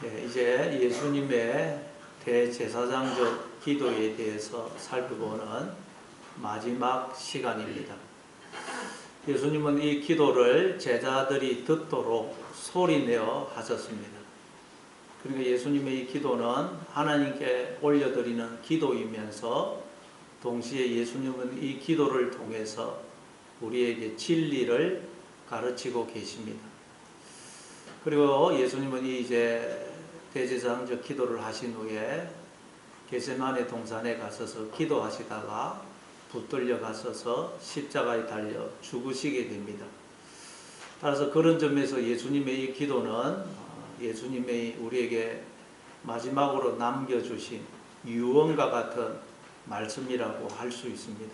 이제 예수님의 대제사장적 기도에 대해서 살펴보는 마지막 시간입니다. 예수님은 이 기도를 제자들이 듣도록 소리내어 하셨습니다. 그러니까 예수님의 이 기도는 하나님께 올려드리는 기도이면서 동시에 예수님은 이 기도를 통해서 우리에게 진리를 가르치고 계십니다. 그리고 예수님은 이제 대제사장적 기도를 하신 후에 겟세마네 동산에 가셔서 기도하시다가 붙들려 가셔서 십자가에 달려 죽으시게 됩니다. 따라서 그런 점에서 예수님의 이 기도는 예수님의 우리에게 마지막으로 남겨주신 유언과 같은 말씀이라고 할 수 있습니다.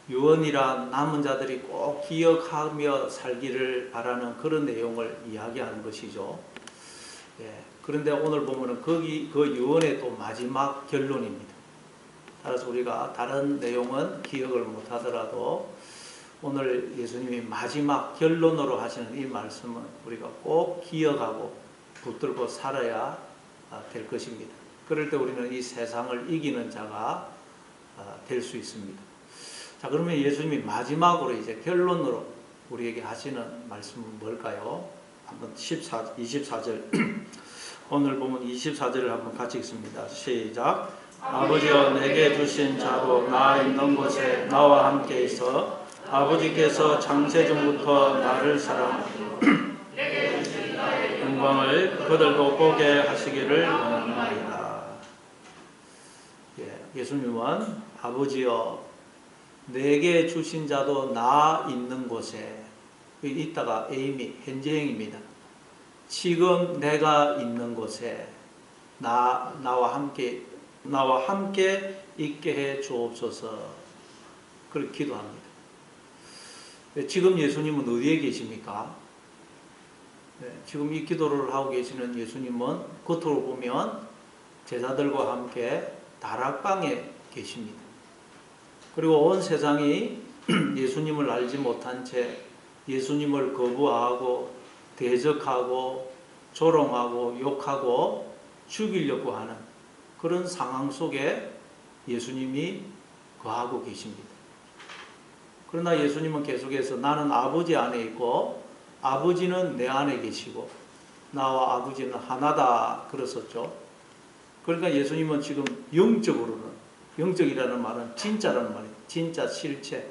유언이란 남은 자들이 꼭 기억하며 살기를 바라는 그런 내용을 이야기하는 것이죠. 그런데 오늘 보면은 그 유언의 또 마지막 결론입니다. 따라서 우리가 다른 내용은 기억을 못하더라도 오늘 예수님이 마지막 결론으로 하시는 이 말씀은 우리가 꼭 기억하고 붙들고 살아야 될 것입니다. 그럴 때 우리는 이 세상을 이기는 자가 될 수 있습니다. 자, 그러면 예수님이 마지막으로 이제 결론으로 우리에게 하시는 말씀은 뭘까요? 한번 24절 오늘 보면 24절을 한번 같이 읽습니다. 시작. 아버지여 내게 주신 자로 나 있는 곳에 나와 함께 있어 아버지께서 창세전부터 나를 사랑하시고 영광을 그들도 보게 하시기를 원하나이다. 예수님은 아버지여 내게 주신 자도 나 있는 곳에, 있다가 에이미 현재형입니다. 지금 내가 있는 곳에 나와 함께 있게 해 주옵소서. 그렇게 기도합니다. 지금 예수님은 어디에 계십니까? 지금 이 기도를 하고 계시는 예수님은 겉으로 보면 제자들과 함께 다락방에 계십니다. 그리고 온 세상이 예수님을 알지 못한 채 예수님을 거부하고 대적하고 조롱하고 욕하고 죽이려고 하는 그런 상황 속에 예수님이 거하고 계십니다. 그러나 예수님은 계속해서 나는 아버지 안에 있고 아버지는 내 안에 계시고 나와 아버지는 하나다 그랬었죠. 그러니까 예수님은 지금 영적이라는 말은 진짜라는 말이에요. 진짜 실체.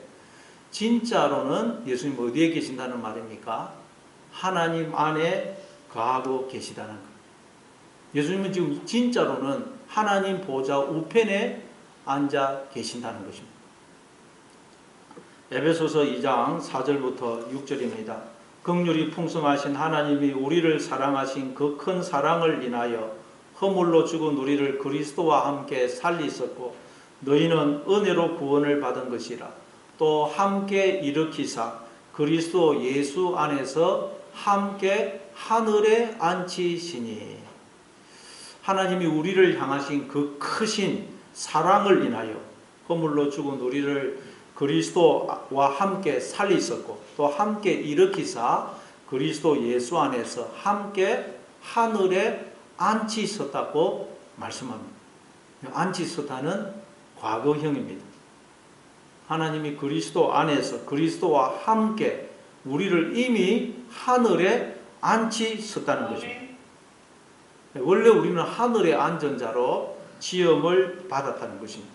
진짜로는 예수님 어디에 계신다는 말입니까? 하나님 안에 거하고 계시다는 거예요. 예수님은 지금 진짜로는 하나님 보좌 우편에 앉아 계신다는 것입니다. 에베소서 2장 4절부터 6절입니다. 긍휼이 풍성하신 하나님이 우리를 사랑하신 그 큰 사랑을 인하여 허물로 죽은 우리를 그리스도와 함께 살리셨고 너희는 은혜로 구원을 받은 것이라. 또 함께 일으키사 그리스도 예수 안에서 함께 하늘에 앉히시니. 하나님이 우리를 향하신 그 크신 사랑을 인하여 허물로 죽은 우리를 그리스도와 함께 살리셨고 또 함께 일으키사 그리스도 예수 안에서 함께 하늘에 앉히셨다고 말씀합니다. 앉히셨다는 과거형입니다. 하나님이 그리스도 안에서 그리스도와 함께 우리를 이미 하늘에 앉히셨다는 것입니다. 원래 우리는 하늘에 앉은 자로 지음을 받았다는 것입니다.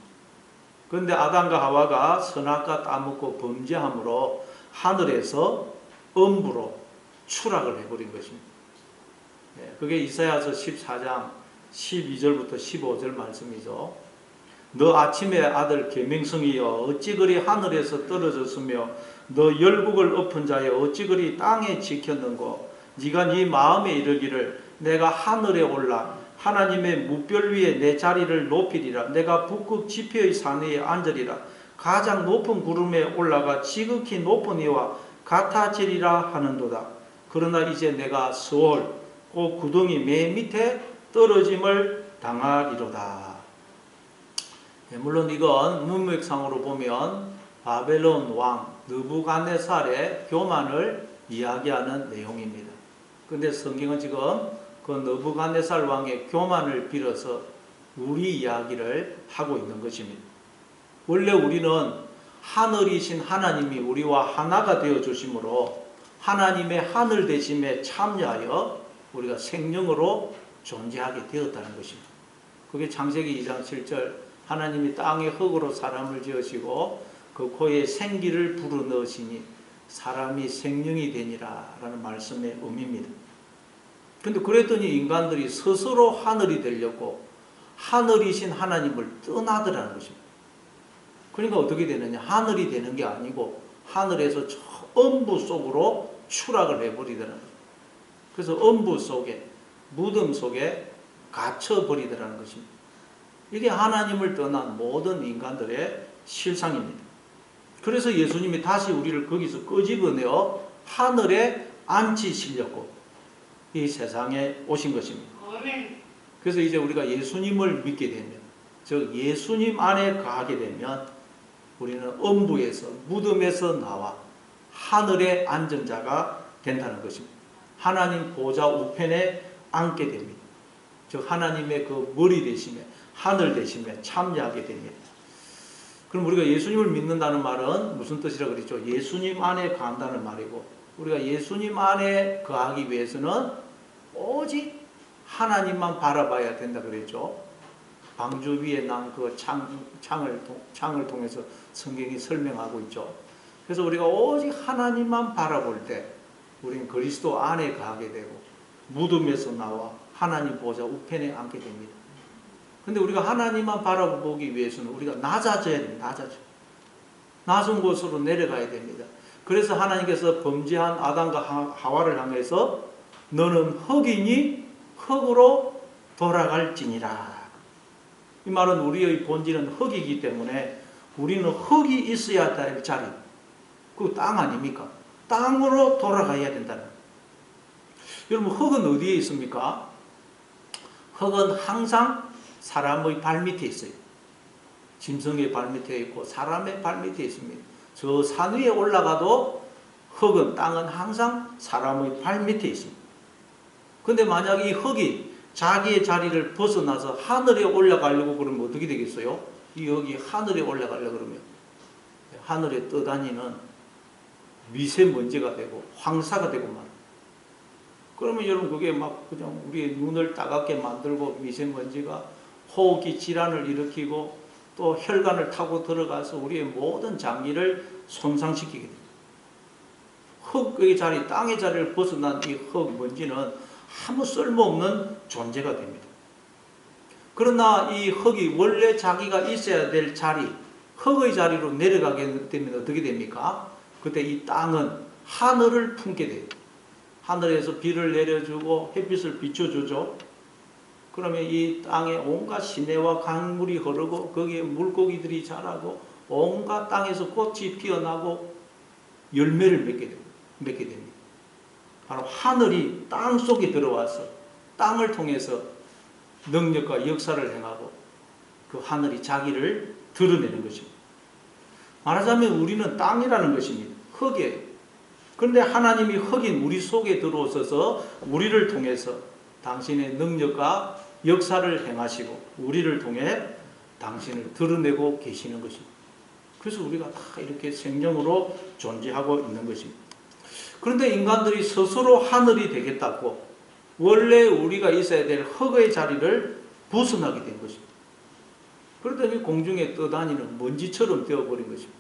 그런데 아담과 하와가 선악과 따먹고 범죄함으로 하늘에서 음부로 추락을 해버린 것입니다. 그게 이사야서 14장 12절부터 15절 말씀이죠. 너 아침의 아들 계명성이여 어찌 그리 하늘에서 떨어졌으며 너 열국을 엎은 자여 어찌 그리 땅에 지켰는고 네가 네 마음에 이르기를 내가 하늘에 올라 하나님의 무별 위에 내 자리를 높이리라. 내가 북극 지표의 산 위에 앉으리라. 가장 높은 구름에 올라가 지극히 높은 이와 같아지리라 하는도다. 그러나 이제 내가 스올 그 구덩이 맨 밑에 떨어짐을 당하리로다. 물론 이건 문맥상으로 보면 바벨론 왕 느부갓네살의 교만을 이야기하는 내용입니다. 그런데 성경은 지금 그 느부갓네살 왕의 교만을 빌어서 우리 이야기를 하고 있는 것입니다. 원래 우리는 하늘이신 하나님이 우리와 하나가 되어 주심으로 하나님의 하늘 되심에 참여하여 우리가 생명으로 존재하게 되었다는 것입니다. 그게 창세기 2장 7절 하나님이 땅의 흙으로 사람을 지으시고 그 코에 생기를 불어넣으시니 사람이 생명이 되니라 라는 말씀의 의미입니다. 근데 그랬더니 인간들이 스스로 하늘이 되려고 하늘이신 하나님을 떠나더라는 것입니다. 그러니까 어떻게 되느냐? 하늘이 되는 게 아니고 하늘에서 저 엄부 속으로 추락을 해버리더라는 거예요. 그래서 엄부 속에 무덤 속에 갇혀버리더라는 것입니다. 이게 하나님을 떠난 모든 인간들의 실상입니다. 그래서 예수님이 다시 우리를 거기서 끄집어내어 하늘에 앉히시려고 이 세상에 오신 것입니다. 그래서 이제 우리가 예수님을 믿게 되면, 즉 예수님 안에 가게 되면 우리는 엄부에서 무덤에서 나와 하늘에 앉은 자가 된다는 것입니다. 하나님 보좌 우편에 앉게 됩니다. 즉 하나님의 그 머리 되심에 하늘 되심에 참여하게 됩니다. 그럼 우리가 예수님을 믿는다는 말은 무슨 뜻이라 그랬죠? 예수님 안에 간다는 말이고, 우리가 예수님 안에 거하기 위해서는 오직 하나님만 바라봐야 된다 그랬죠. 방주 위에 난 그 창을 통해서 성경이 설명하고 있죠. 그래서 우리가 오직 하나님만 바라볼 때 우리는 그리스도 안에 가게 되고 무덤에서 나와 하나님 보좌 우편에 앉게 됩니다. 근데 우리가 하나님만 바라보기 위해서는 우리가 낮아져야 됩니다. 낮은 곳으로 내려가야 됩니다. 그래서 하나님께서 범죄한 아담과 하와를 향해서 너는 흙이니 흙으로 돌아갈지니라. 이 말은 우리의 본질은 흙이기 때문에 우리는 흙이 있어야 될 자리, 그 땅 아닙니까? 땅으로 돌아가야 된다는 거예요. 여러분, 흙은 어디에 있습니까? 흙은 항상 사람의 발밑에 있어요. 짐승의 발밑에 있고 사람의 발밑에 있습니다. 저 산 위에 올라가도 흙은, 땅은 항상 사람의 발밑에 있습니다. 근데 만약 이 흙이 자기의 자리를 벗어나서 하늘에 올라가려고 그러면 어떻게 되겠어요? 이 흙이 하늘에 올라가려고 그러면 하늘에 떠다니는 미세먼지가 되고 황사가 되고 말이에요. 그러면 여러분 그게 막 그냥 우리의 눈을 따갑게 만들고 미세먼지가 호흡기 질환을 일으키고 또 혈관을 타고 들어가서 우리의 모든 장기를 손상시키게 됩니다. 흙의 자리, 땅의 자리를 벗어난 이 흙 먼지는 아무 쓸모없는 존재가 됩니다. 그러나 이 흙이 원래 자기가 있어야 될 자리, 흙의 자리로 내려가게 되면 어떻게 됩니까? 그때 이 땅은 하늘을 품게 돼요. 하늘에서 비를 내려주고 햇빛을 비춰주죠. 그러면 이 땅에 온갖 시내와 강물이 흐르고 거기에 물고기들이 자라고 온갖 땅에서 꽃이 피어나고 열매를 맺게 됩니다. 바로 하늘이 땅 속에 들어와서 땅을 통해서 능력과 역사를 행하고 그 하늘이 자기를 드러내는 것입니다. 말하자면 우리는 땅이라는 것입니다. 흙이에요. 그런데 하나님이 흙인 우리 속에 들어오셔서 우리를 통해서 당신의 능력과 역사를 행하시고 우리를 통해 당신을 드러내고 계시는 것입니다. 그래서 우리가 다 이렇게 생명으로 존재하고 있는 것입니다. 그런데 인간들이 스스로 하늘이 되겠다고 원래 우리가 있어야 될 흙의 자리를 벗어나게 된 것입니다. 그러더니 공중에 떠다니는 먼지처럼 되어버린 것입니다.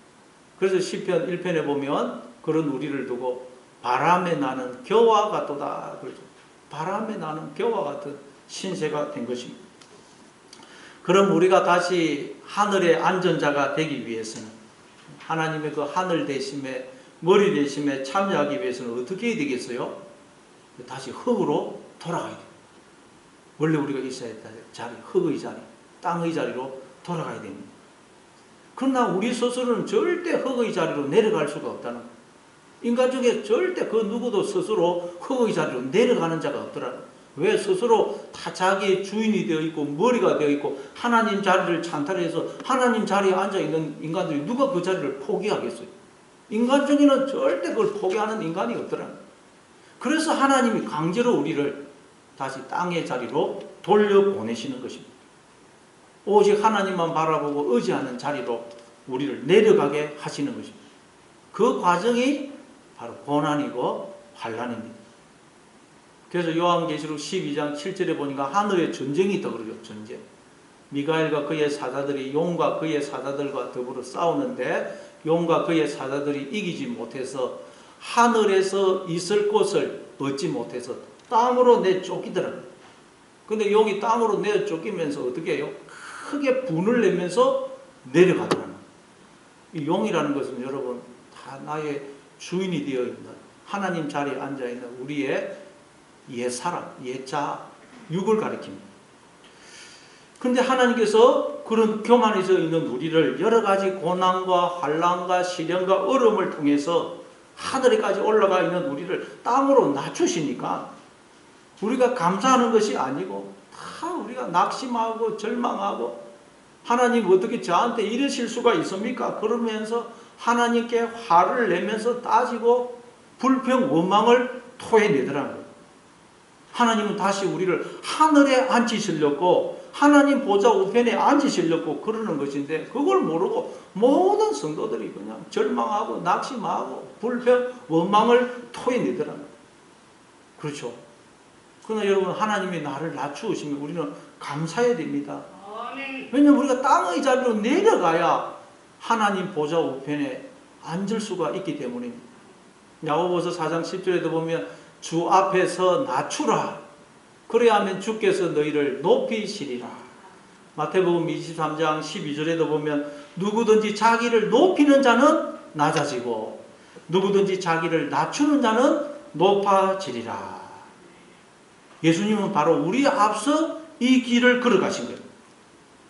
그래서 시편 1편에 보면 그런 우리를 두고 바람에 나는 겨와 같도다 그러죠. 바람에 나는 겨와 같은 신세가 된 것입니다. 그럼 우리가 다시 하늘의 안전자가 되기 위해서는 하나님의 그 하늘 되심에 머리 되심에 참여하기 위해서는 어떻게 해야 되겠어요? 다시 흙으로 돌아가야 돼요. 원래 우리가 있어야 될 자리, 흙의 자리, 땅의 자리로 돌아가야 됩니다. 그러나 우리 스스로는 절대 흙의 자리로 내려갈 수가 없다는 거예요. 인간 중에 절대 그 누구도 스스로 흙의 자리로 내려가는 자가 없더라는 거예요. 왜? 스스로 다 자기의 주인이 되어 있고 머리가 되어 있고 하나님 자리를 찬탈해서 하나님 자리에 앉아있는 인간들이 누가 그 자리를 포기하겠어요? 인간 중에는 절대 그걸 포기하는 인간이 없더라는 거예요. 그래서 하나님이 강제로 우리를 다시 땅의 자리로 돌려보내시는 것입니다. 오직 하나님만 바라보고 의지하는 자리로 우리를 내려가게 하시는 것입니다. 그 과정이 바로 고난이고 환난입니다. 그래서 요한계시록 12장 7절에 보니까 하늘에 전쟁이 있다고 그러죠. 전쟁. 미가엘과 그의 사자들이 용과 그의 사자들과 더불어 싸우는데 용과 그의 사자들이 이기지 못해서 하늘에서 있을 곳을 얻지 못해서 땅으로 내쫓기더라고요. 근데 용이 땅으로 내쫓기면서 어떻게 해요? 크게 분을 내면서 내려가더라고요. 이 용이라는 것은 여러분 다 나의 주인이 되어 있는 하나님 자리에 앉아 있는 우리의 옛사람, 옛자, 육을 가리킵니다. 그런데 하나님께서 그런 교만해져 있는 우리를 여러 가지 고난과 환난과 시련과 어려움을 통해서 하늘에까지 올라가 있는 우리를 땅으로 낮추시니까 우리가 감사하는 것이 아니고 다 우리가 낙심하고 절망하고 하나님 어떻게 저한테 이러실 수가 있습니까? 그러면서 하나님께 화를 내면서 따지고 불평 원망을 토해내더라는 거예요. 하나님은 다시 우리를 하늘에 앉히시려고 하나님 보좌 우편에 앉으시려고 그러는 것인데 그걸 모르고 모든 성도들이 그냥 절망하고 낙심하고 불평, 원망을 토해내더라고요. 그렇죠. 그러나 여러분 하나님이 나를 낮추시면 우리는 감사해야 됩니다. 왜냐하면 우리가 땅의 자리로 내려가야 하나님 보좌 우편에 앉을 수가 있기 때문입니다. 야고보서 4장 10절에도 보면 주 앞에서 낮추라. 그래야 하면 주께서 너희를 높이시리라. 마태복음 23장 12절에도 보면 누구든지 자기를 높이는 자는 낮아지고 누구든지 자기를 낮추는 자는 높아지리라. 예수님은 바로 우리 앞서 이 길을 걸어가신 거예요.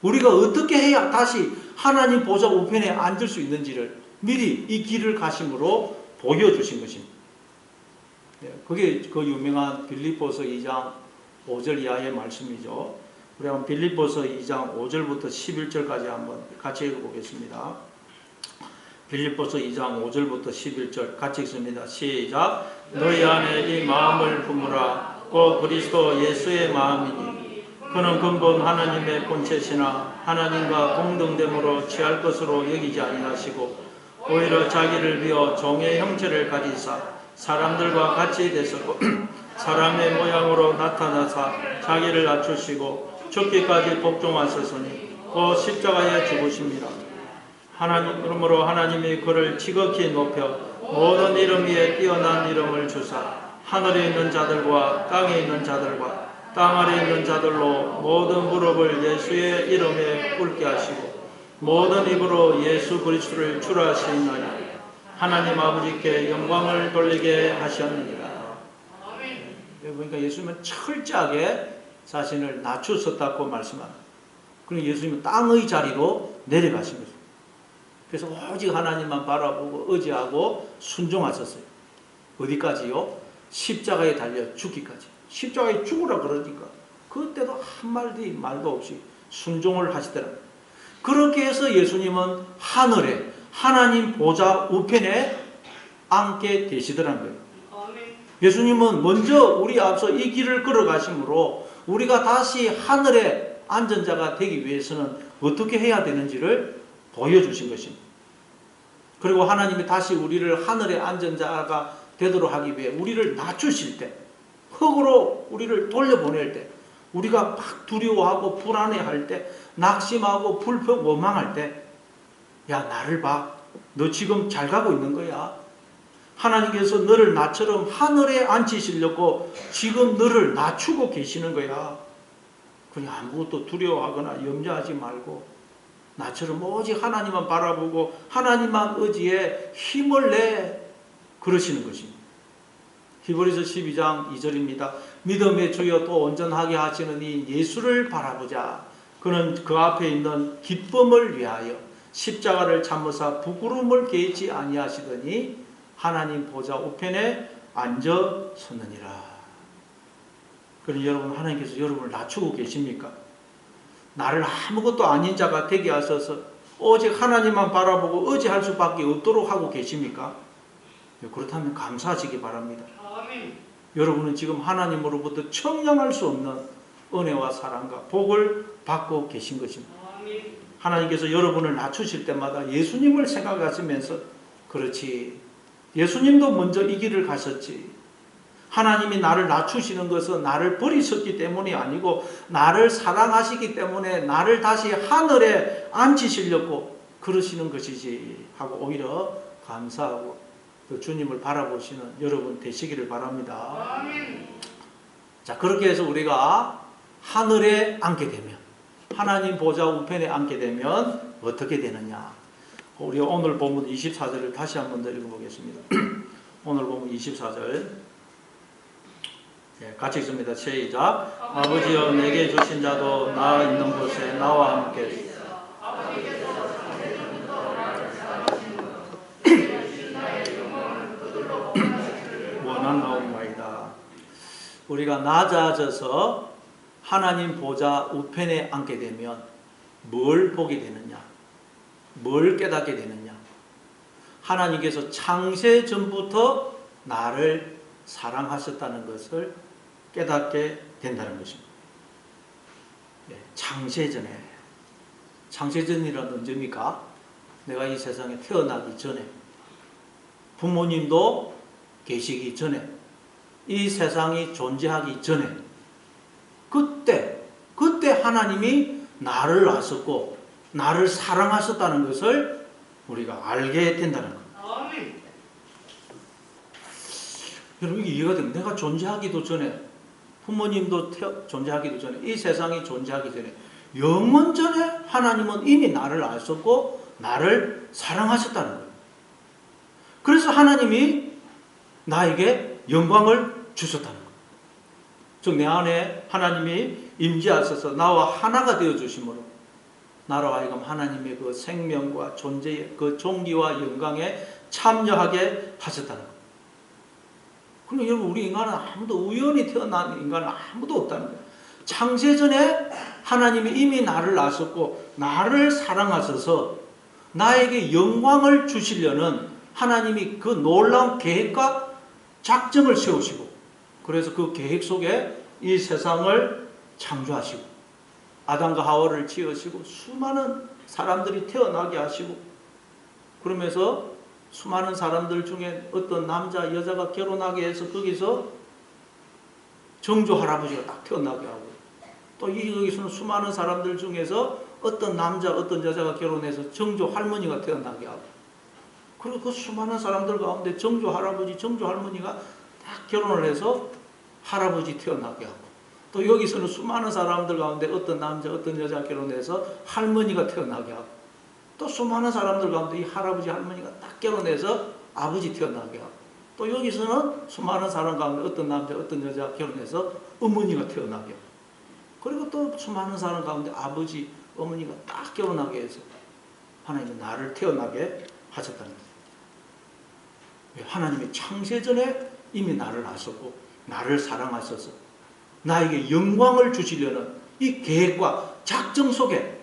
우리가 어떻게 해야 다시 하나님 보좌 우편에 앉을 수 있는지를 미리 이 길을 가심으로 보여주신 것입니다. 그게 그 유명한 빌립보서 2장 5절 이하의 말씀이죠. 우리 한번 빌립보서 2장 5절부터 11절까지 한번 같이 읽어보겠습니다. 빌립보서 2장 5절부터 11절 같이 읽습니다. 시작. 너희 안에 이 마음을 품으라. 곧 그리스도 예수의 마음이니 그는 근본 하나님의 본체시나 하나님과 동등됨으로 취할 것으로 여기지 아니하시고 오히려 자기를 비워 종의 형체를 가지사 사람들과 같이 되셨고 사람의 모양으로 나타나사 자기를 낮추시고 죽기까지 복종하셨으니 그 십자가에 죽으십니다. 그러므로 하나님이 그를 지극히 높여 모든 이름 위에 뛰어난 이름을 주사 하늘에 있는 자들과 땅에 있는 자들과 땅 아래에 있는 자들로 모든 무릎을 예수의 이름에 꿇게 하시고 모든 입으로 예수 그리스도를 주라 시인하니 하나님 아버지께 영광을 돌리게 하셨느니라. 그러니까 예수님은 철저하게 자신을 낮추셨다고 말씀합니다. 그리고 예수님은 땅의 자리로 내려가신 거죠. 그래서 오직 하나님만 바라보고 의지하고 순종하셨어요. 어디까지요? 십자가에 달려 죽기까지. 십자가에 죽으라 그러니까 그때도 한마디 말도 없이 순종을 하시더라고요. 그렇게 해서 예수님은 하늘에 하나님 보좌 우편에 앉게 되시더라는 거예요. 예수님은 먼저 우리 앞서 이 길을 걸어가심으로 우리가 다시 하늘에 앉은 자가 되기 위해서는 어떻게 해야 되는지를 보여주신 것입니다. 그리고 하나님이 다시 우리를 하늘에 앉은 자가 되도록 하기 위해 우리를 낮추실 때, 흙으로 우리를 돌려보낼 때, 우리가 막 두려워하고 불안해할 때, 낙심하고 불평 원망할 때, 야 나를 봐, 너 지금 잘 가고 있는 거야. 하나님께서 너를 나처럼 하늘에 앉히시려고 지금 너를 낮추고 계시는 거야. 그냥 아무것도 두려워하거나 염려하지 말고 나처럼 오직 하나님만 바라보고 하나님만 의지해 힘을 내 그러시는 것입니다. 히브리서 12장 2절입니다. 믿음의 주여 또 온전하게 하시는 이 예수를 바라보자. 그는 그 앞에 있는 기쁨을 위하여 십자가를 참으사 부끄러움을 개의치 아니하시더니 하나님 보좌 우편에 앉아 섰느니라. 그럼 여러분 하나님께서 여러분을 낮추고 계십니까? 나를 아무것도 아닌 자가 되게 하셔서 오직 하나님만 바라보고 의지할 수밖에 없도록 하고 계십니까? 그렇다면 감사하시기 바랍니다. 여러분은 지금 하나님으로부터 청량할 수 없는 은혜와 사랑과 복을 받고 계신 것입니다. 하나님께서 여러분을 낮추실 때마다 예수님을 생각하시면서 그렇지, 예수님도 먼저 이 길을 가셨지. 하나님이 나를 낮추시는 것은 나를 버리셨기 때문이 아니고 나를 사랑하시기 때문에 나를 다시 하늘에 앉히시려고 그러시는 것이지 하고 오히려 감사하고 또 주님을 바라보시는 여러분 되시기를 바랍니다. 자, 그렇게 해서 우리가 하늘에 앉게 되면, 하나님 보좌 우편에 앉게 되면 어떻게 되느냐. 우리 오늘 본문 24절을 다시 한 번 더 읽어보겠습니다. 오늘 본문 24절 같이 읽습니다. 시작. 아버지여 내게 주신 자도 나 있는 곳에 나와 함께 원하나옵나이다. 우리가 낮아져서 하나님 보좌 우편에 앉게 되면 뭘 보게 되느냐, 뭘 깨닫게 되느냐. 하나님께서 창세 전부터 나를 사랑하셨다는 것을 깨닫게 된다는 것입니다. 창세전에, 창세전이란 언제입니까? 내가 이 세상에 태어나기 전에, 부모님도 계시기 전에, 이 세상이 존재하기 전에, 그때 하나님이 나를 아셨고 나를 사랑하셨다는 것을 우리가 알게 된다는 겁니다. 여러분, 이게 이해가 됩니다. 내가 존재하기도 전에, 부모님도 존재하기도 전에, 이 세상이 존재하기 전에, 영원 전에 하나님은 이미 나를 아셨고 나를 사랑하셨다는 거예요. 그래서 하나님이 나에게 영광을 주셨다는 거예요. 즉 내 안에 하나님이 임재하셔서 나와 하나가 되어 주심으로 나로 하여금 하나님의 그 생명과 존재의 그 존귀와 영광에 참여하게 하셨다는 거예요. 그럼 여러분, 우리 인간은 아무도, 우연히 태어난 인간은 아무도 없다는 거예요. 창세전에 하나님이 이미 나를 아셨고 나를 사랑하셔서 나에게 영광을 주시려는 하나님이 그 놀라운 계획과 작정을 세우시고, 그래서 그 계획 속에 이 세상을 창조하시고 아담과 하와를 지으시고 수많은 사람들이 태어나게 하시고, 그러면서 수많은 사람들 중에 어떤 남자 여자가 결혼하게 해서 거기서 정조 할아버지가 딱 태어나게 하고, 또 여기서는 수많은 사람들 중에서 어떤 남자 어떤 여자가 결혼해서 정조 할머니가 태어나게 하고, 그리고 그 수많은 사람들 가운데 정조 할아버지 정조 할머니가 딱 결혼을 해서 할아버지 태어나게 하고, 또 여기서는 수많은 사람들 가운데 어떤 남자 어떤 여자 결혼해서 할머니가 태어나게 하고, 또 수많은 사람들 가운데 이 할아버지 할머니가 딱 결혼해서 아버지 태어나게 하고, 또 여기서는 수많은 사람 가운데 어떤 남자 어떤 여자 결혼해서 어머니가 태어나게 하고, 그리고 또 수많은 사람 가운데 아버지 어머니가 딱 결혼하게 해서 하나님은 나를 태어나게 하셨다는 거예요. 하나님이 창세전에 이미 나를 아셨고 나를 사랑하셔서 나에게 영광을 주시려는 이 계획과 작정 속에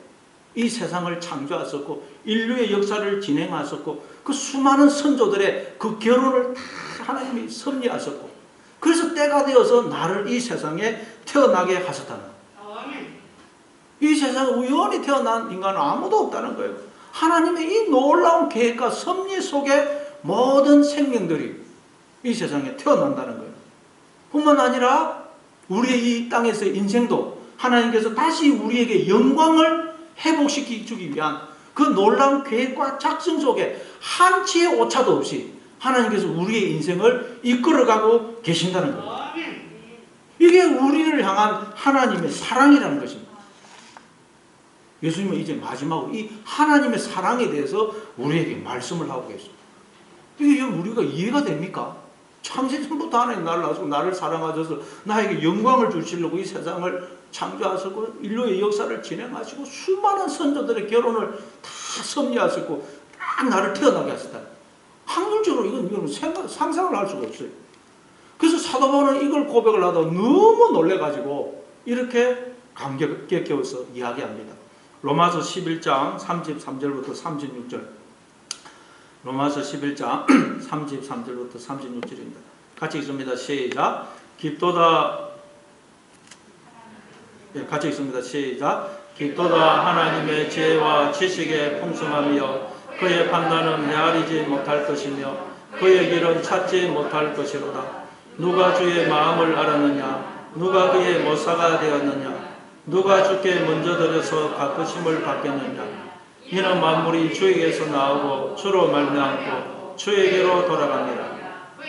이 세상을 창조하셨고 인류의 역사를 진행하셨고 그 수많은 선조들의 그 결혼을 다 하나님이 섭리하셨고, 그래서 때가 되어서 나를 이 세상에 태어나게 하셨다는 거예요. 이 세상에 우연히 태어난 인간은 아무도 없다는 거예요. 하나님의 이 놀라운 계획과 섭리 속에 모든 생명들이 이 세상에 태어난다는 거예요. 뿐만 아니라 우리의 이 땅에서의 인생도 하나님께서 다시 우리에게 영광을 회복시키기 위한 그 놀라운 계획과 작전 속에 한치의 오차도 없이 하나님께서 우리의 인생을 이끌어가고 계신다는 거예요. 이게 우리를 향한 하나님의 사랑이라는 것입니다. 예수님은 이제 마지막으로 이 하나님의 사랑에 대해서 우리에게 말씀을 하고 계십니다. 이게 우리가 이해가 됩니까? 창세전부터 하나님 나를 아시고 나를 사랑하셔서 나에게 영광을 주시려고 이 세상을 창조하셨고 인류의 역사를 진행하시고 수많은 선조들의 결혼을 다 섭리하셨고 딱 나를 태어나게 하셨다. 확률적으로 이건 상상을 할 수가 없어요. 그래서 사도 바울은 이걸 고백을 하다 너무 놀래가지고 이렇게 감격해서 이야기합니다. 로마서 11장 33절부터 36절. 로마서 11장 33절부터 36절입니다. 같이 읽습니다. 시작. 깊도다. 예, 같이 읽습니다. 시작. 깊도다 하나님의 지혜와 지식의 풍성함이여 그의 판단은 헤아리지 못할 것이며 그의 길은 찾지 못할 것이로다. 누가 주의 마음을 알았느냐? 누가 그의 모사가 되었느냐? 누가 주께 먼저 들여서 갚으심을 받겠느냐? 이는 만물이 주에게서 나오고 주로 말미암고 주에게로 돌아갑니다.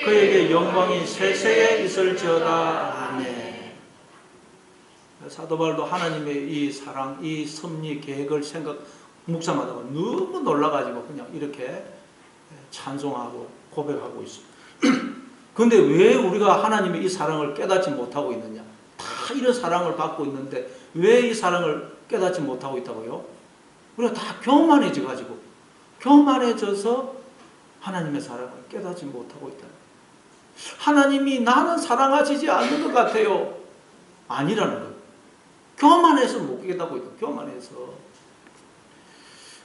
그에게 영광이 세세에 있을지어다. 아멘. 사도 바울도 하나님의 이 사랑, 이 섭리 계획을 묵상하다가 너무 놀라가지고 그냥 이렇게 찬송하고 고백하고 있어요. 그런데 왜 우리가 하나님의 이 사랑을 깨닫지 못하고 있느냐? 다 이런 사랑을 받고 있는데 왜 이 사랑을 깨닫지 못하고 있다고요? 우리가 다 교만해져가지고 교만해져서 하나님의 사랑을 깨닫지 못하고 있다. 하나님이 나는 사랑하시지 않는 것 같아요. 아니라는 거예요. 교만해서 못 깨닫고 있다. 교만해서.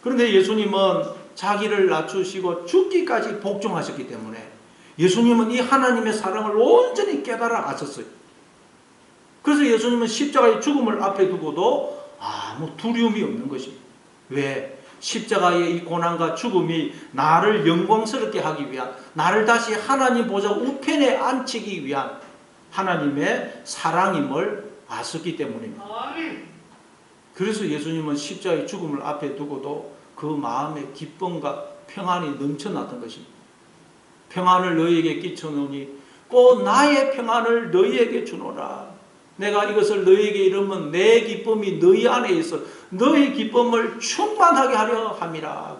그런데 예수님은 자기를 낮추시고 죽기까지 복종하셨기 때문에 예수님은 이 하나님의 사랑을 온전히 깨달아 아셨어요. 그래서 예수님은 십자가의 죽음을 앞에 두고도 아무 두려움이 없는 것입니다. 왜? 십자가의 이 고난과 죽음이 나를 영광스럽게 하기 위한, 나를 다시 하나님 보좌 우편에 앉히기 위한 하나님의 사랑임을 아셨기 때문입니다. 그래서 예수님은 십자가의 죽음을 앞에 두고도 그 마음의 기쁨과 평안이 넘쳐났던 것입니다. 평안을 너희에게 끼쳐놓으니 꼭 나의 평안을 너희에게 주노라. 내가 이것을 너희에게 이르면 내 기쁨이 너희 안에 있어 너희 기쁨을 충만하게 하려 함이라.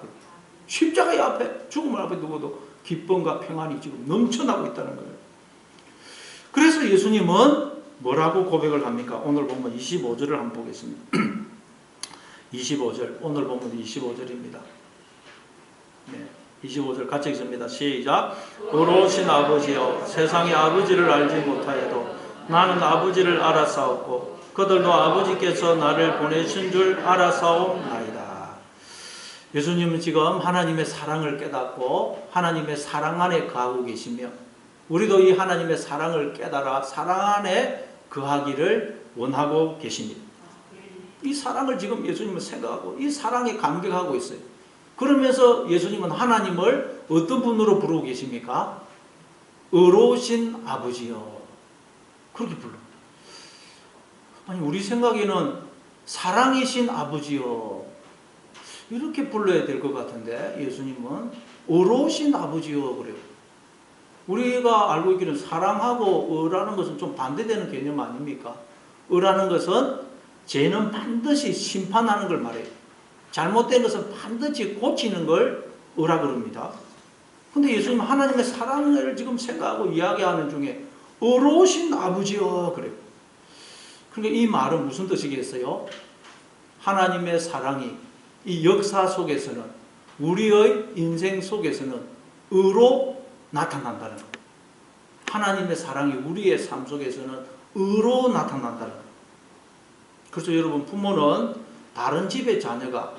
십자가의 앞에 죽음을 앞에 두고도 기쁨과 평안이 지금 넘쳐나고 있다는 거예요. 그래서 예수님은 뭐라고 고백을 합니까? 오늘 보면 25절을 한번 보겠습니다. 25절, 오늘 보면 25절입니다. 네, 25절 같이 읽습니다. 시작. 의로우신 아버지여 세상의 아버지를 알지 못하여도 나는 아버지를 알아사옵고 그들도 아버지께서 나를 보내신 줄 알아사옵나이다. 예수님은 지금 하나님의 사랑을 깨닫고 하나님의 사랑 안에 거하고 계시며 우리도 이 하나님의 사랑을 깨달아 사랑 안에 거하기를 원하고 계십니다. 이 사랑을 지금 예수님은 생각하고 이 사랑에 감격하고 있어요. 그러면서 예수님은 하나님을 어떤 분으로 부르고 계십니까? 의로우신 아버지요. 그렇게 불러. 아니 우리 생각에는 사랑이신 아버지요 이렇게 불러야 될 것 같은데 예수님은 의로우신 아버지요 그래요. 우리가 알고 있기는 사랑하고 의라는 것은 좀 반대되는 개념 아닙니까? 의라는 것은 죄는 반드시 심판하는 걸 말해요. 잘못된 것은 반드시 고치는 걸 의라 그럽니다. 근데 예수님은 하나님의 사랑을 지금 생각하고 이야기하는 중에 의로우신 아버지요 그래요. 그러니까 이 말은 무슨 뜻이겠어요? 하나님의 사랑이 이 역사 속에서는 우리의 인생 속에서는 의로 나타난다는 거예요. 하나님의 사랑이 우리의 삶 속에서는 의로 나타난다는 거예요. 그래서 여러분 부모는 다른 집의 자녀가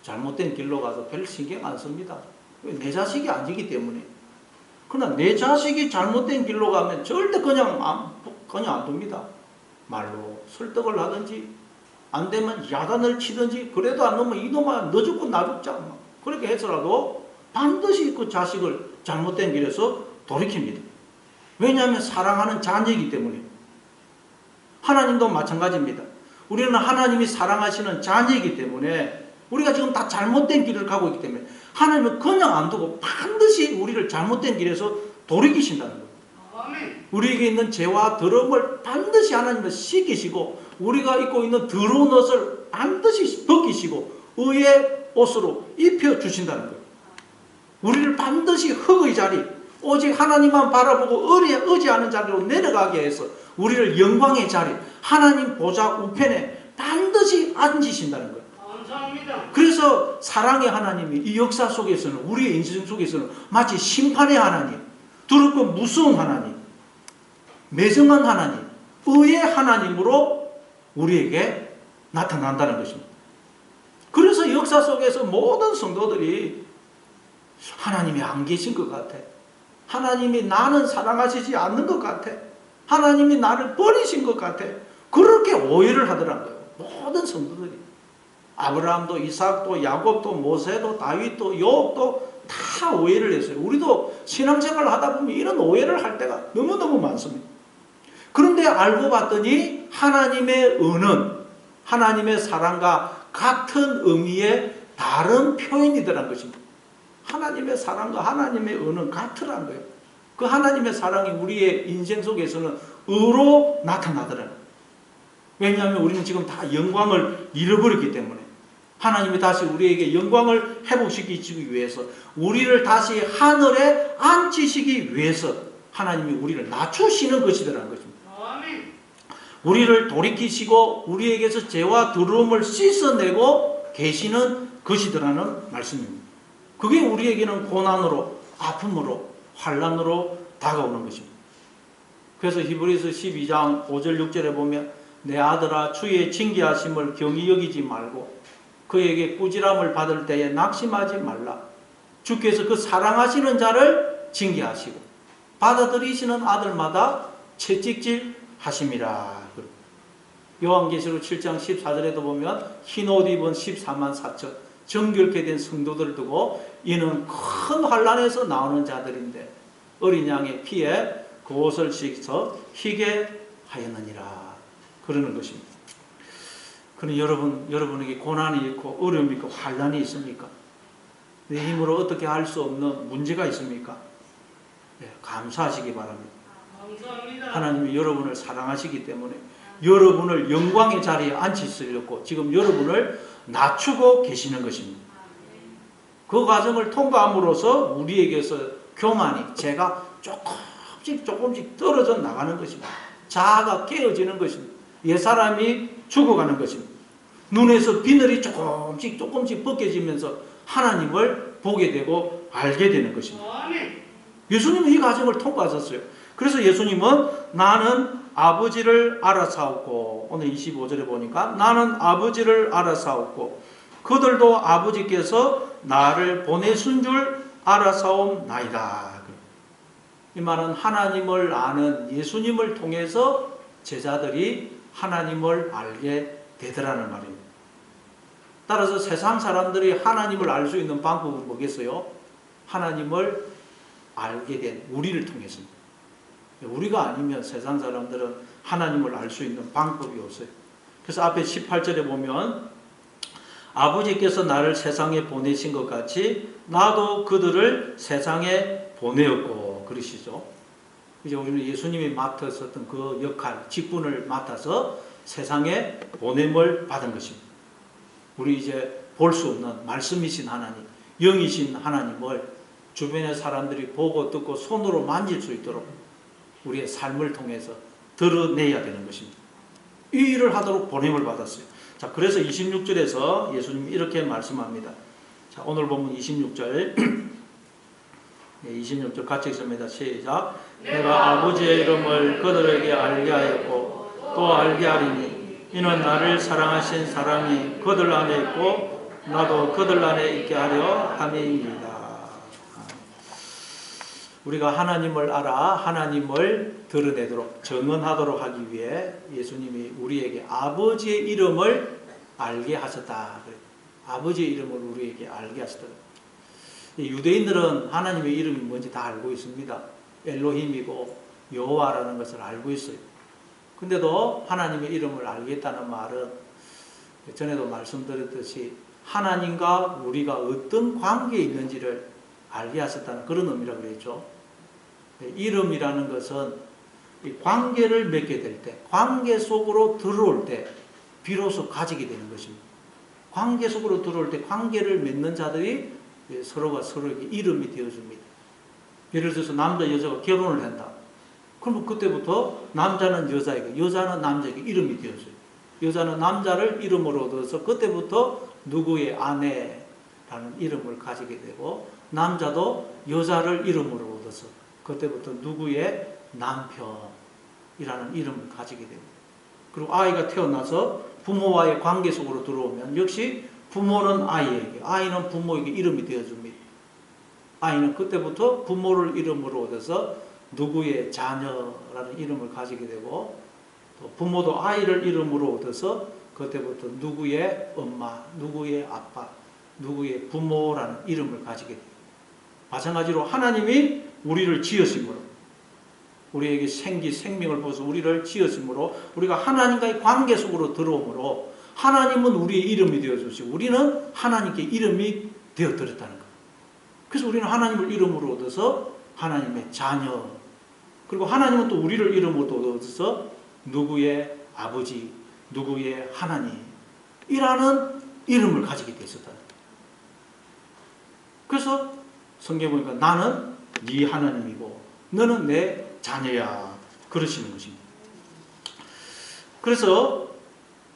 잘못된 길로 가서 별 신경 안 씁니다. 내 자식이 아니기 때문에. 그러나 내 자식이 잘못된 길로 가면 절대 그냥 안 둡니다. 말로 설득을 하든지 안 되면 야단을 치든지 그래도 안 놓으면 이놈아 너 죽고 나 죽자 그렇게 해서라도 반드시 그 자식을 잘못된 길에서 돌이킵니다. 왜냐하면 사랑하는 자녀이기 때문에. 하나님도 마찬가지입니다. 우리는 하나님이 사랑하시는 자녀이기 때문에 우리가 지금 다 잘못된 길을 가고 있기 때문에 하나님은 그냥 안 두고 반드시 우리를 잘못된 길에서 돌이키신다는 거예요. 우리에게 있는 죄와 더러움을 반드시 하나님은 씻기시고 우리가 입고 있는 더러운 옷을 반드시 벗기시고 의의 옷으로 입혀주신다는 거예요. 우리를 반드시 흙의 자리 오직 하나님만 바라보고 의지하는 자리로 내려가게 해서 우리를 영광의 자리 하나님 보좌 우편에 반드시 앉으신다는 거예요. 감사합니다. 그래서 사랑의 하나님이 이 역사 속에서는 우리의 인생 속에서는 마치 심판의 하나님 두렵고 무서운 하나님 매정한 하나님 의의 하나님으로 우리에게 나타난다는 것입니다. 그래서 역사 속에서 모든 성도들이 하나님이 안 계신 것 같아. 하나님이 나는 사랑하시지 않는 것 같아. 하나님이 나를 버리신 것 같아. 그렇게 오해를 하더란 거예요. 모든 성도들이. 아브라함도 이삭도 야곱도 모세도 다윗도 욥도 다 오해를 했어요. 우리도 신앙생활을 하다 보면 이런 오해를 할 때가 너무너무 많습니다. 그런데 알고 봤더니 하나님의 은은 하나님의 사랑과 같은 의미의 다른 표현이더란 것입니다. 하나님의 사랑과 하나님의 은은 같으란 거예요. 그 하나님의 사랑이 우리의 인생 속에서는 의로 나타나더라고요. 왜냐하면 우리는 지금 다 영광을 잃어버렸기 때문에 하나님이 다시 우리에게 영광을 회복시키기 위해서 우리를 다시 하늘에 앉히시기 위해서 하나님이 우리를 낮추시는 것이더라는 것입니다. 우리를 돌이키시고 우리에게서 죄와 더러움을 씻어내고 계시는 것이더라는 말씀입니다. 그게 우리에게는 고난으로 아픔으로 환난으로 다가오는 것입니다. 그래서 히브리서 12장 5절 6절에 보면 내 아들아 주의 징계하심을 경히 여기지 말고 그에게 꾸지람을 받을 때에 낙심하지 말라. 주께서 그 사랑하시는 자를 징계하시고 받아들이시는 아들마다 채찍질 하심이라. 요한계시록 7장 14절에도 보면 흰 옷 입은 14만 4천 정결케 된 성도들을 두고 이는 큰 환난에서 나오는 자들인데 어린 양의 피에 그 옷을 씻어 희게 하였느니라. 그러는 것입니다. 그럼 여러분에게 고난이 있고 어려움이 있고 환난이 있습니까? 내 힘으로 어떻게 할 수 없는 문제가 있습니까? 네, 감사하시기 바랍니다. 하나님이 여러분을 사랑하시기 때문에 여러분을 영광의 자리에 앉히시려고 지금 여러분을 낮추고 계시는 것입니다. 그 과정을 통과함으로써 우리에게서 교만이 죄가 조금씩 떨어져 나가는 것입니다. 자아가 깨어지는 것입니다. 옛사람이 죽어가는 것입니다. 눈에서 비늘이 조금씩 벗겨지면서 하나님을 보게 되고 알게 되는 것입니다. 예수님은 이 과정을 통과하셨어요. 그래서 예수님은 나는 아버지를 알아사옵고 오늘 25절에 보니까 나는 아버지를 알아사옵고 그들도 아버지께서 나를 보내신 줄 알아사옵나이다. 이 말은 하나님을 아는 예수님을 통해서 제자들이 하나님을 알게 되더라는 말입니다. 따라서 세상 사람들이 하나님을 알 수 있는 방법은 뭐겠어요? 하나님을 알게 된 우리를 통해서입니다. 우리가 아니면 세상 사람들은 하나님을 알 수 있는 방법이 없어요. 그래서 앞에 18절에 보면 아버지께서 나를 세상에 보내신 것 같이 나도 그들을 세상에 보내었고 그러시죠. 이제 우리는 예수님이 맡으셨던 그 역할, 직분을 맡아서 세상에 보냄을 받은 것입니다. 우리 이제 볼 수 없는 말씀이신 하나님, 영이신 하나님을 주변의 사람들이 보고 듣고 손으로 만질 수 있도록 우리의 삶을 통해서 드러내야 되는 것입니다. 이 일을 하도록 보냄을 받았어요. 자, 그래서 26절에서 예수님이 이렇게 말씀합니다. 자, 오늘 보면 26절. 네, 26절 같이 읽습니다. 시작. 내가 아버지의 이름을 그들에게 알게 하였고 또 알게 하리니 이는 나를 사랑하신 사람이 그들 안에 있고 나도 그들 안에 있게 하려 함이니이다. 우리가 하나님을 알아 하나님을 드러내도록 증언하도록 하기 위해 예수님이 우리에게 아버지의 이름을 알게 하셨다. 아버지의 이름을 우리에게 알게 하셨다. 유대인들은 하나님의 이름이 뭔지 다 알고 있습니다. 엘로힘이고 여호와라는 것을 알고 있어요. 근데도 하나님의 이름을 알겠다는 말은 전에도 말씀드렸듯이 하나님과 우리가 어떤 관계에 있는지를 알게 하셨다는 그런 의미라고 그랬죠. 이름이라는 것은 관계를 맺게 될 때, 관계 속으로 들어올 때 비로소 가지게 되는 것입니다. 관계 속으로 들어올 때 관계를 맺는 자들이 서로가 서로에게 이름이 되어줍니다. 예를 들어서 남자 여자가 결혼을 한다. 그러면 그때부터 남자는 여자에게 여자는 남자에게 이름이 되어져요. 여자는 남자를 이름으로 얻어서 그때부터 누구의 아내라는 이름을 가지게 되고 남자도 여자를 이름으로 얻어서 그때부터 누구의 남편이라는 이름을 가지게 됩니다. 그리고 아이가 태어나서 부모와의 관계 속으로 들어오면 역시 부모는 아이에게, 아이는 부모에게 이름이 되어줍니다. 아이는 그때부터 부모를 이름으로 얻어서 누구의 자녀라는 이름을 가지게 되고, 또 부모도 아이를 이름으로 얻어서 그때부터 누구의 엄마, 누구의 아빠, 누구의 부모라는 이름을 가지게 돼요. 마찬가지로 하나님이 우리를 지으심으로, 우리에게 생명을 부어서 우리를 지으심으로, 우리가 하나님과의 관계 속으로 들어오므로 하나님은 우리의 이름이 되어주시고 우리는 하나님께 이름이 되어드렸다는 거예요. 그래서 우리는 하나님을 이름으로 얻어서 하나님의 자녀, 그리고 하나님은 또 우리를 이름으로 얻어서 누구의 아버지, 누구의 하나님이라는 이름을 가지게 되었다. 그래서 성경에 보니까 나는 네 하나님이고 너는 내 자녀야, 그러시는 것입니다. 그래서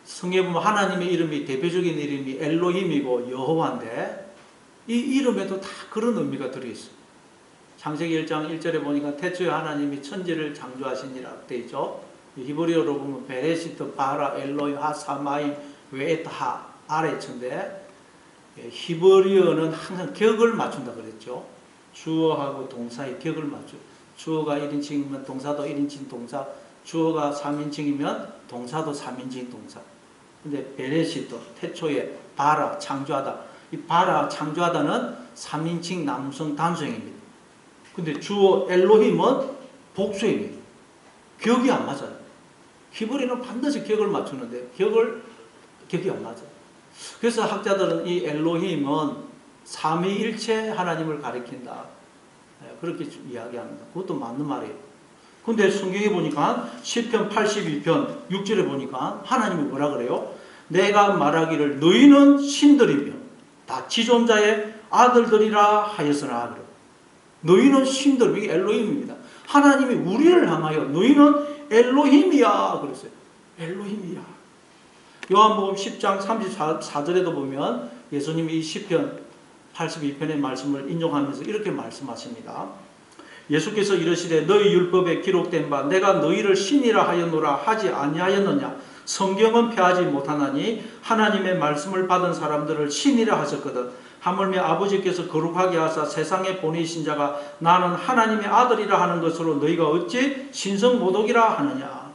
성경에 보면 하나님의 이름이, 대표적인 이름이 엘로힘이고 여호와인데 이 이름에도 다 그런 의미가 들어있어요. 창세기 1장 1절에 보니까 태초에 하나님이 천지를 창조하시니라 되어 있죠. 히브리어로 보면 베레시트 바라 엘로힘 하사마임 웨에타 아레천데, 히브리어는 항상 격을 맞춘다 그랬죠. 주어하고 동사의 격을 맞춰. 주어가 1인칭이면 동사도 1인칭 동사, 주어가 3인칭이면 동사도 3인칭 동사. 근데 베레시트, 태초에, 바라, 창조하다. 이 바라, 창조하다는 3인칭 남성 단수형입니다. 근데 주어 엘로힘은 복수형이에요. 격이 안 맞아요. 히브리는 반드시 격을 맞추는데 격이 안 맞아요. 그래서 학자들은 이 엘로힘은 삼위일체 하나님을 가리킨다, 그렇게 이야기합니다. 그것도 맞는 말이에요. 근데 성경에 보니까 시편 82편 6절에 보니까 하나님이 뭐라 그래요? 내가 말하기를 너희는 신들이며 다 지존자의 아들들이라 하였으나 그래요. 너희는 신들, 이게 엘로힘입니다. 하나님이 우리를 향하여 너희는 엘로힘이야 그랬어요. 엘로힘이야. 요한복음 10장 34절에도 보면 예수님이 이 시편 82편의 말씀을 인용하면서 이렇게 말씀하십니다. 예수께서 이르시되 너희 율법에 기록된 바 내가 너희를 신이라 하였노라 하지 아니하였느냐. 성경은 폐하지 못하나니 하나님의 말씀을 받은 사람들을 신이라 하셨거든. 하물며 아버지께서 거룩하게 하사 세상에 보내신 자가 나는 하나님의 아들이라 하는 것으로 너희가 어찌 신성모독이라 하느냐.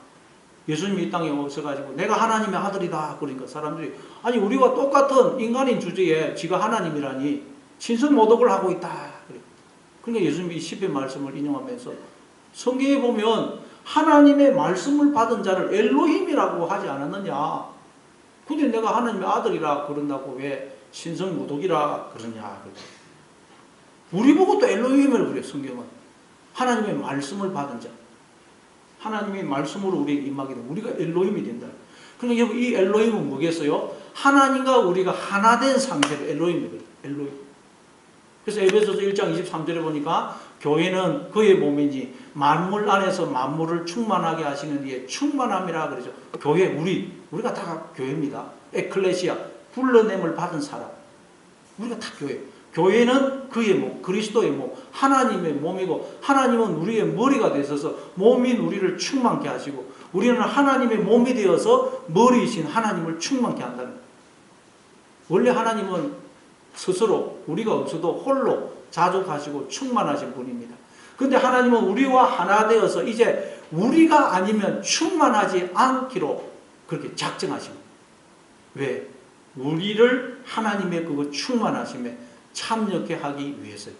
예수님이 이 땅에 오셔가지고 내가 하나님의 아들이다 그러니까 사람들이 아니 우리와 똑같은 인간인 주제에 지가 하나님이라니 신성모독을 하고 있다. 그러니까 예수님이 이 시편 말씀을 인용하면서 성경에 보면 하나님의 말씀을 받은 자를 엘로힘이라고 하지 않았느냐. 근데 내가 하나님의 아들이라 그런다고 왜 신성모독이라 그러냐. 우리 보고 또 엘로힘을 그래요. 성경은 하나님의 말씀을 받은 자, 하나님의 말씀으로 우리에게 임하게 되면 우리가 엘로힘이 된다. 그러니까 여러분 이 엘로힘은 뭐겠어요? 하나님과 우리가 하나 된 상태로 엘로힘이거든요. 엘로힘. 그래서 에베소서 1장 23절에 보니까 교회는 그의 몸이니 만물 안에서 만물을 충만하게 하시는 이에 충만함이라 그러죠. 교회, 우리가 다 교회입니다. 에클레시아, 불러냄을 받은 사람. 우리가 다 교회. 교회는 그의 몸, 그리스도의 몸, 하나님의 몸이고 하나님은 우리의 머리가 되셔서 몸인 우리를 충만케 하시고 우리는 하나님의 몸이 되어서 머리이신 하나님을 충만케 한다는 거예요. 원래 하나님은 스스로 우리가 없어도 홀로 자족하시고 충만하신 분입니다. 그런데 하나님은 우리와 하나 되어서 이제 우리가 아니면 충만하지 않기로 그렇게 작정하십니다. 왜? 우리를 하나님의 그거 충만하심에 참여케 하기 위해서요.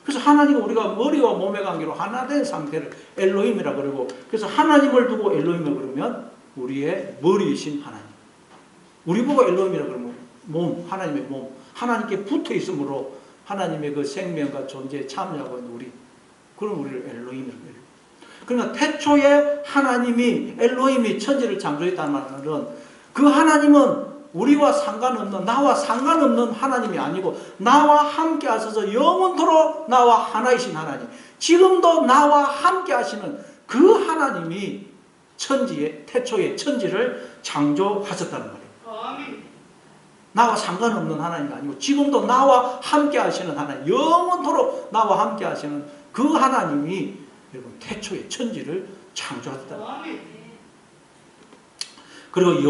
그래서 하나님은 우리가 머리와 몸의 관계로 하나 된 상태를 엘로힘이라 그러고, 그래서 하나님을 두고 엘로힘이라 그러면 우리의 머리이신 하나님. 우리 보고 엘로힘이라 그러면 몸, 하나님의 몸, 하나님께 붙어 있으므로 하나님의 그 생명과 존재에 참여하고 있는 우리, 그럼 우리를 엘로힘이라고 해요. 그러니까 태초에 하나님이 엘로힘이 천지를 창조했다는 말은 그 하나님은 우리와 상관없는, 나와 상관없는 하나님이 아니고 나와 함께 하셔서 영원토록 나와 하나이신 하나님, 지금도 나와 함께 하시는 그 하나님이 천지에, 태초에 천지를 창조하셨다는 말이에요. 나와 상관없는 하나님이 아니고 지금도 나와 함께 하시는 하나님, 영원토록 나와 함께 하시는 그 하나님이 여러분 태초에 천지를 창조하셨다는 말이에요. 그리고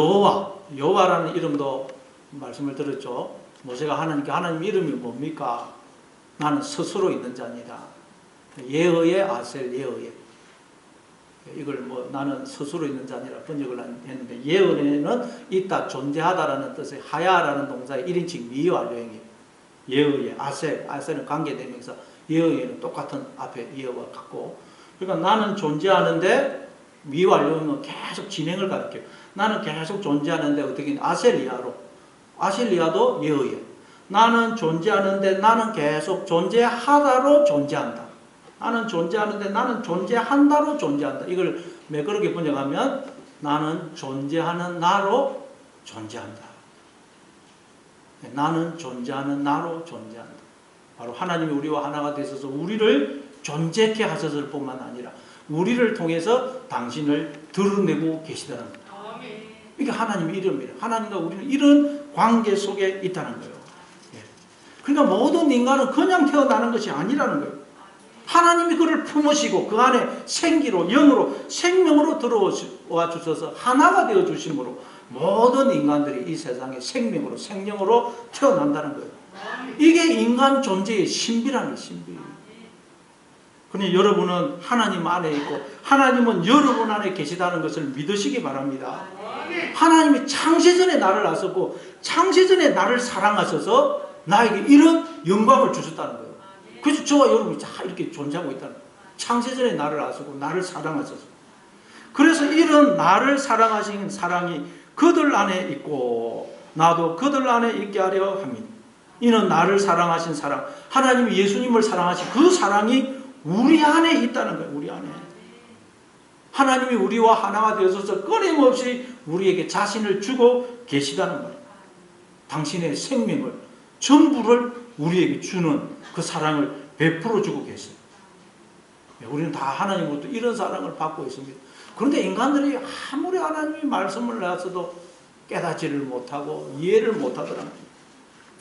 여호와라는 이름도 말씀을 들었죠. 모세가 하나님께 하나님 이름이 뭡니까? 나는 스스로 있는 자니다. 예어의 아셀, 예어의. 이걸 뭐 나는 스스로 있는 자니라 번역을 했는데, 예어에는 있다, 존재하다라는 뜻의 하야라는 동사의 1인칭 미의 완료형이에요. 예어의 아셀, 아셀은 관계대명사, 예어에는 똑같은 앞에 예어와 같고, 그러니까 나는 존재하는데 미의 완료형은 계속 진행을 가리켜요. 나는 계속 존재하는데 어떻게 아셀리아로, 아셀리아도 예어예요. 나는 존재하는데 나는 계속 존재하다로 존재한다. 나는 존재하는데 나는 존재한다로 존재한다. 이걸 매끄럽게 번역하면 나는 존재하는 나로 존재한다. 나는 존재하는 나로 존재한다. 바로 하나님이 우리와 하나가 되셔서 우리를 존재케 하셨을 뿐만 아니라 우리를 통해서 당신을 드러내고 계시다는 거예요. 이게 하나님의 이름이에요. 하나님과 우리는 이런 관계 속에 있다는 거예요. 그러니까 모든 인간은 그냥 태어나는 것이 아니라는 거예요. 하나님이 그를 품으시고 그 안에 생기로, 영으로, 생명으로 들어와 주셔서 하나가 되어 주심으로 모든 인간들이 이 세상에 생명으로, 생명으로 태어난다는 거예요. 이게 인간 존재의 신비라는 신비. 그러니 여러분은 하나님 안에 있고 하나님은 여러분 안에 계시다는 것을 믿으시기 바랍니다. 하나님이 창세전에 나를 아셨고 창세전에 나를 사랑하셔서 나에게 이런 영광을 주셨다는 거예요. 그래서 저와 여러분이 다 이렇게 존재하고 있다는 거예요. 창세전에 나를 아시고 나를 사랑하셔서. 그래서 이런 나를 사랑하신 사랑이 그들 안에 있고 나도 그들 안에 있게 하려 합니다. 이는 나를 사랑하신 사랑, 하나님이 예수님을 사랑하신 그 사랑이 우리 안에 있다는 거예요. 우리 안에. 하나님이 우리와 하나가 되어서 끊임없이 우리에게 자신을 주고 계시다는 거예요. 당신의 생명을, 전부를 우리에게 주는 그 사랑을 베풀어 주고 계세요. 우리는 다 하나님으로부터 이런 사랑을 받고 있습니다. 그런데 인간들이 아무리 하나님이 말씀을 하셔도 깨닫지를 못하고 이해를 못하더랍니다.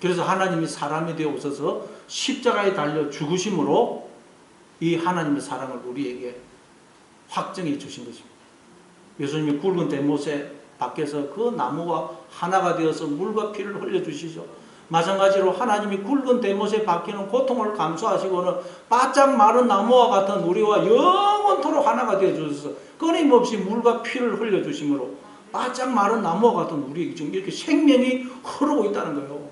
그래서 하나님이 사람이 되어 오셔서 십자가에 달려 죽으심으로 이 하나님의 사랑을 우리에게 확정해 주신 것입니다. 예수님이 굵은 대못에 밖에서 그 나무와 하나가 되어서 물과 피를 흘려주시죠. 마찬가지로 하나님이 굵은 대못에 박히는 고통을 감수하시고는 바짝 마른 나무와 같은 우리와 영원토록 하나가 되어 주셔서 끊임없이 물과 피를 흘려주심으로 바짝 마른 나무와 같은 우리에게 지금 이렇게 생명이 흐르고 있다는 거예요.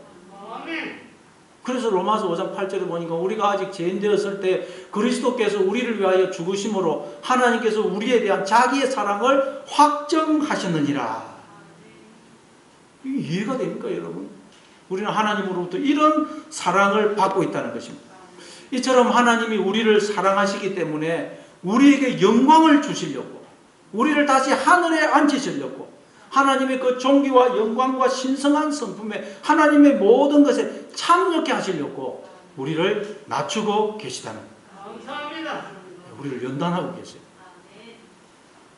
그래서 로마서 5장 8절에 보니까 우리가 아직 죄인 되었을 때 그리스도께서 우리를 위하여 죽으심으로 하나님께서 우리에 대한 자기의 사랑을 확정하셨느니라. 이해가 됩니까, 여러분? 우리는 하나님으로부터 이런 사랑을 받고 있다는 것입니다. 이처럼 하나님이 우리를 사랑하시기 때문에 우리에게 영광을 주시려고, 우리를 다시 하늘에 앉히시려고, 하나님의 그 존귀와 영광과 신성한 성품에 하나님의 모든 것에 참여케 하시려고 우리를 낮추고 계시다는 거예요. 감사합니다. 우리를 연단하고 계세요.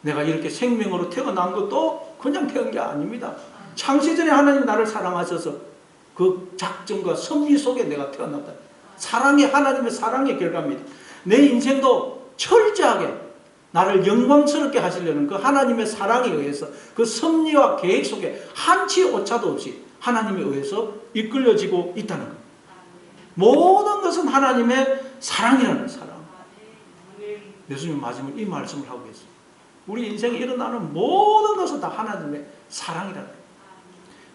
내가 이렇게 생명으로 태어난 것도 그냥 태어난 게 아닙니다. 창세전에 하나님 나를 사랑하셔서 그 작정과 섭리 속에 내가 태어났다. 사랑의, 하나님의 사랑의 결과입니다. 내 인생도 철저하게 나를 영광스럽게 하시려는 그 하나님의 사랑에 의해서 그 섭리와 계획 속에 한치 오차도 없이 하나님에 의해서 이끌려지고 있다는 것. 모든 것은 하나님의 사랑이라는 사랑. 예수님 마지막에 이 말씀을 하고 계세요. 우리 인생에 일어나는 모든 것은 다 하나님의 사랑이라는 거예요.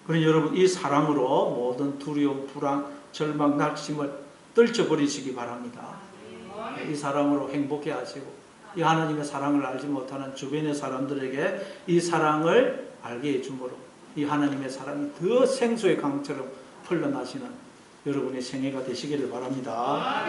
그러니 여러분 이 사랑으로 모든 두려움, 불안, 절망, 낙심을 떨쳐버리시기 바랍니다. 이 사랑으로 행복해 하시고 이 하나님의 사랑을 알지 못하는 주변의 사람들에게 이 사랑을 알게 해주므로 이 하나님의 사랑이 더 생수의 강처럼 흘러나시는 여러분의 생애가 되시기를 바랍니다.